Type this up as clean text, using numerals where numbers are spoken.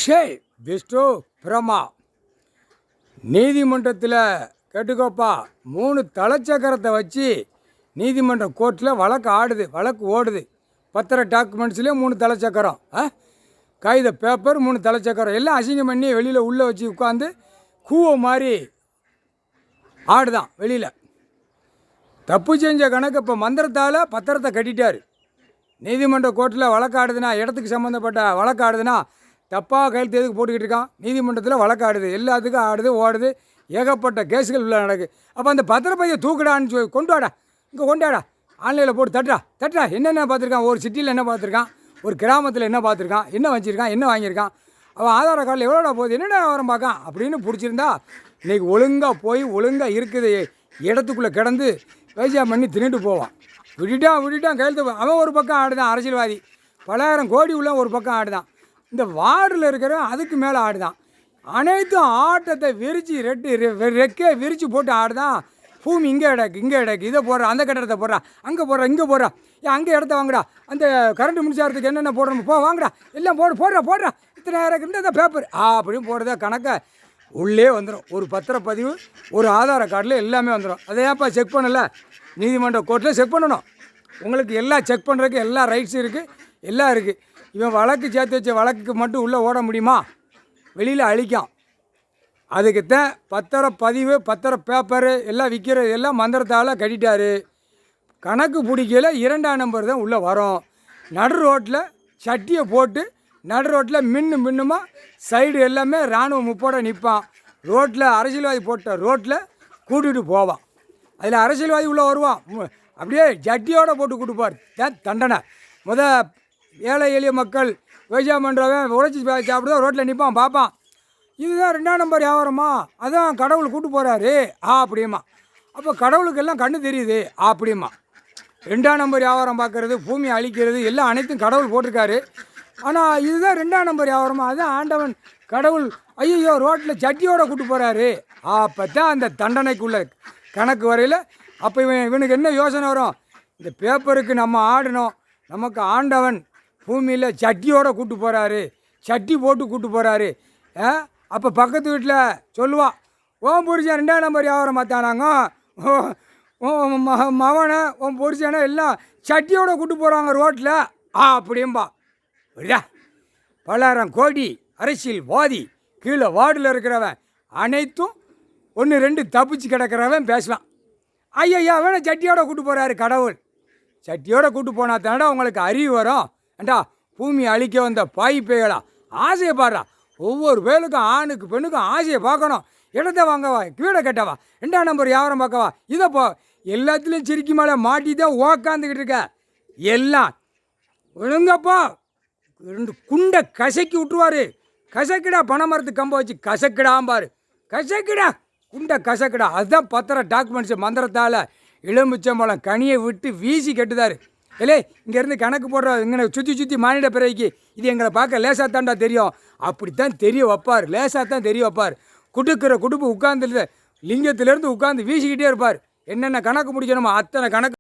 ஷே விஷ்ணு பிரமா நீதிமன்றத்தில் கேட்டுக்கோப்பா 3 தலைச்சக்கரத்தை வச்சு நீதிமன்றம் கோர்ட்டில் வழக்கு ஓடுது. பத்திர டாக்குமெண்ட்ஸ்லேயே 3 தலைச்சக்கரம், காகித பேப்பர் 3 தலைச்சக்கரம் எல்லாம் அசிங்கம் பண்ணி வெளியில் உள்ளே வச்சு உட்காந்து கூவ மாதிரி ஆடுதான் வெளியில். தப்பு செஞ்ச கணக்கு இப்போ மந்திரத்தால் பத்திரத்தை கட்டிட்டார். நீதிமன்ற கோர்ட்டில் வழக்காடுதுன்னா, இடத்துக்கு சம்மந்தப்பட்ட வழக்காடுதுன்னா தப்பாக கையெழுத்து எதுக்கு போட்டுக்கிட்டு இருக்கான்? நீதிமன்றத்தில் வழக்காடுது, எல்லாத்துக்கும் ஆடுது ஓடுது, ஏகப்பட்ட கேஸுகள் உள்ள நடக்குது. அப்போ அந்த பத்திரப்பையை தூக்குடான்னு சொல்லி கொண்டு வாடா, இங்கே கொண்டாடா, ஆன்லைனில் போட்டு தட்டா என்னென்ன பார்த்துருக்கான், ஒரு சிட்டியில் என்ன பார்த்துருக்கான், ஒரு கிராமத்தில் என்ன பார்த்துருக்கான், என்ன வச்சுருக்கான், என்ன வாங்கியிருக்கான், அவன் ஆதார கார்டில் எவ்வளோடா போகுது, என்னென்ன விவரம் பார்க்கான் அப்படின்னு பிடிச்சிருந்தா இன்றைக்கி ஒழுங்காக போய் ஒழுங்காக இருக்குது இடத்துக்குள்ளே கிடந்து விவசாயம் பண்ணி தின்னுட்டு போவான். விட்டுட்டான் கையெழுத்து. அவன் ஒரு பக்கம் ஆடுதான், அரசியல்வாதி பலாயிரம் கோடி உள்ள ஒரு பக்கம் ஆடுதான். இந்த வார்டில் இருக்கிற அதுக்கு மேலே ஆடுதான். அனைத்தும் ஆட்டத்தை ரெக்கை விரித்து போட்டு ஆடுதான். பூமி இங்கே இடக்கு இதை போடுறா, அந்த கட்டடத்தை போடுறா, அங்கே போடுறா, இங்கே போடுறா, அங்கே இடத்த வாங்குடா, அந்த கரண்ட் மின்சாரத்துக்கு என்னென்ன போடுறோம் வாங்குடா, எல்லாம் போடுறா இத்தனை நேரம் இந்த பேப்பர் அப்படின்னு போடுறதா கணக்கை உள்ளே வந்துடும். ஒரு பத்திரப்பதிவு, ஒரு ஆதார கார்டில் எல்லாமே வந்துடும். அதை ஏன்ப்பா செக் பண்ணலை? நீதிமன்ற கோர்ட்டில் செக் பண்ணணும். உங்களுக்கு எல்லாம் செக் பண்ணுறதுக்கு எல்லா ரைட்ஸும் இருக்குது, எல்லாம் இருக்குது. இவன் வழக்கு சேர்த்து வச்ச வழக்குக்கு மட்டும் உள்ளே ஓட முடியுமா? வெளியில் அழிக்கும். அதுக்குத்தான் பத்திரப்பதிவு, பத்திர பேப்பரு எல்லாம் விற்கிறது எல்லாம் மந்திரத்தால் கட்டிட்டார். கணக்கு பிடிக்கல 2ஆம் நம்பர் தான் உள்ளே வரும். நடு ரோட்டில் சட்டியை போட்டு நடு ரோட்டில் மின்னுமா சைடு எல்லாமே இராணுவ முப்போட நிற்பான். ரோட்டில் அரசியல்வாதி போட்ட ரோட்டில் கூட்டிகிட்டு போவான். அதில் அரசியல்வாதி உள்ளே வருவான், அப்படியே ஜட்டியோடு போட்டு கொடுப்பார். தண்டனை ஏழை எளிய மக்கள் விவசாயம் பண்ணுறவன் உழைச்சி சாப்பிடுதான் ரோட்டில் நிற்பான், பார்ப்பான். இதுதான் 2ஆம் நம்பர் வியாபாரமா, அதான் கடவுள் கூட்டு போகிறாரு அப்படிமா. அப்போ கடவுளுக்கெல்லாம் கண்ணு தெரியுது அப்படிமா. 2ஆம் நம்பர் வியாபாரம் பார்க்குறது, பூமி அழிக்கிறது எல்லாம் அனைத்தும் கடவுள் போட்டிருக்காரு. ஆனால் இதுதான் 2ஆம் நம்பர் வியாபாரமா, அதுதான் ஆண்டவன் கடவுள் ஐயோ ரோட்டில் சட்டியோட கூட்டு போகிறாரு. அப்போ தான் அந்த தண்டனைக்குள்ள கணக்கு வரையில். அப்போ இவனுக்கு என்ன யோசனை வரும்? இந்த பேப்பருக்கு நம்ம ஆடணும், நமக்கு ஆண்டவன் பூமியில் சட்டியோடு கூட்டு போகிறாரு, சட்டி போட்டு கூட்டு போகிறாரு. அப்போ பக்கத்து வீட்டில் சொல்லுவான், ஓம் புரிச்சன் 2ஆம் நம்பர் வியாபாரம் பார்த்தானாங்க, மவனை ஓம் புரிச்சனை எல்லாம் சட்டியோட கூட்டு போகிறாங்க ரோட்டில் அப்படிம்பா. விடா, பலாயிரம் கோடி அரசியல்வாதி கீழே வார்டில் இருக்கிறவன் அனைத்தும் 1-2 தப்பிச்சு கிடக்கிறவன் பேசுவான். ஐயா வேணா சட்டியோட கூட்டு போகிறாரு கடவுள். சட்டியோட கூட்டு போனா தானடா உங்களுக்கு அறிவு வரும். ஏண்டா பூமி அழிக்க வந்த பாய்ப்பைகளா, ஆசையை பாடுறா. ஒவ்வொரு பேருக்கும் ஆணுக்கு பெண்ணுக்கும் ஆசையை பார்க்கணும். இடத்த வாங்கவா, வீடை கட்டவா, 2ஆம் நம்பர் வியாபாரம் பார்க்கவா, இதை எல்லாத்துலேயும் சிரிக்கி மேலே மாட்டி தான் உக்காந்துக்கிட்டு இருக்க. எல்லாம் ஒழுங்கப்பா 2 குண்டை கசக்கி விட்டுருவார். கசக்கிடா, பனைமரத்து கம்பை வச்சு கசக்கிடாம்பார். கசக்கிடா, குண்டை கசக்கிடா. அதுதான் பத்திர டாக்குமெண்ட்ஸு மந்திரத்தால் எலுமிச்சம்பழம் கனியை விட்டு வீசி கட்டுதார். இல்லை இங்கேருந்து கணக்கு போடுற இங்கே சுற்றி மானிட பிறகு இது எங்களை பார்க்க லேசாக தாண்டா தெரியும், அப்படித்தான் தெரிய வைப்பார். லேசாக தான் தெரிய வைப்பார். குடுக்கிற குடுப்பு உட்கார்ந்து லிங்கத்திலேருந்து உட்காந்து வீசிக்கிட்டே இருப்பார். என்னென்ன கணக்கு முடிக்கணுமோ அத்தனை கணக்கு